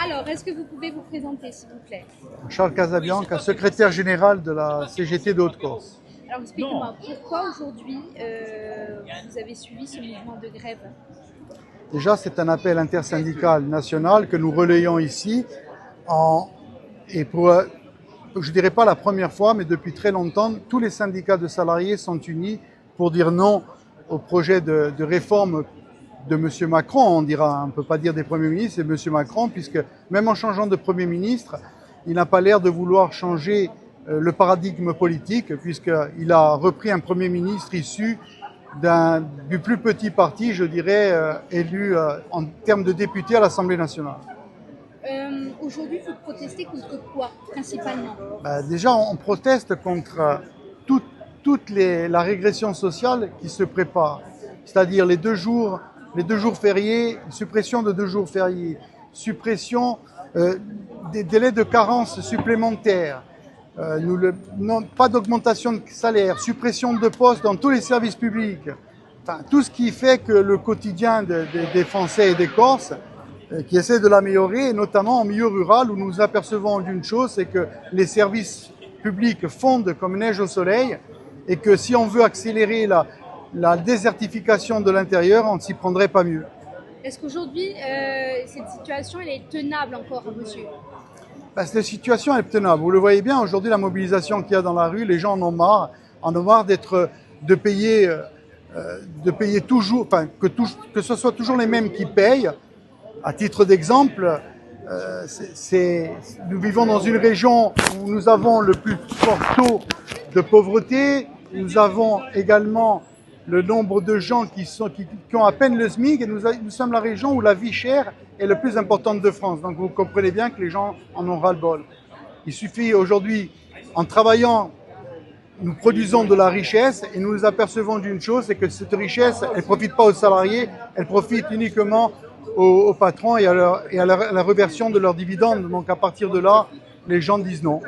Alors, est-ce que vous pouvez vous présenter, s'il vous plaît? Charles Casabianca, secrétaire général de la CGT de Haute-Corse. Alors, expliquez-moi, pourquoi aujourd'hui vous avez suivi ce mouvement de grève? Déjà, c'est un appel intersyndical national que nous relayons ici. Et pour, je ne dirais pas la première fois, mais depuis très longtemps, tous les syndicats de salariés sont unis pour dire non au projet de réforme de M. Macron. On ne peut pas dire des premiers ministres, c'est M. Macron, puisque même en changeant de Premier ministre, il n'a pas l'air de vouloir changer le paradigme politique, puisqu'il a repris un Premier ministre issu du plus petit parti, je dirais, élu en termes de députés à l'Assemblée nationale. Aujourd'hui, vous protestez contre quoi, principalement? Déjà, on proteste contre toute la régression sociale qui se prépare, c'est-à-dire les deux jours fériés, suppression de 2 jours fériés, suppression des délais de carence supplémentaires, pas d'augmentation de salaire, suppression de postes dans tous les services publics, enfin, tout ce qui fait que le quotidien des Français et des Corses qui essaient de l'améliorer, et notamment en milieu rural où nous apercevons d'une chose, c'est que les services publics fondent comme neige au soleil et que si on veut accélérer la désertification de l'intérieur, on ne s'y prendrait pas mieux. Est-ce qu'aujourd'hui, cette situation elle est tenable encore, monsieur? Cette situation est tenable. Vous le voyez bien, aujourd'hui, la mobilisation qu'il y a dans la rue, les gens en ont marre de payer toujours, enfin, que ce soit toujours les mêmes qui payent. À titre d'exemple, nous vivons dans une région où nous avons le plus fort taux de pauvreté. Nous avons également le nombre de gens qui ont à peine le SMIC et nous sommes la région où la vie chère est la plus importante de France. Donc vous comprenez bien que les gens en ont ras-le-bol. Il suffit aujourd'hui, en travaillant, nous produisons de la richesse et nous nous apercevons d'une chose, c'est que cette richesse, elle ne profite pas aux salariés, elle profite uniquement aux patrons et à la reversion de leurs dividendes. Donc à partir de là, les gens disent non.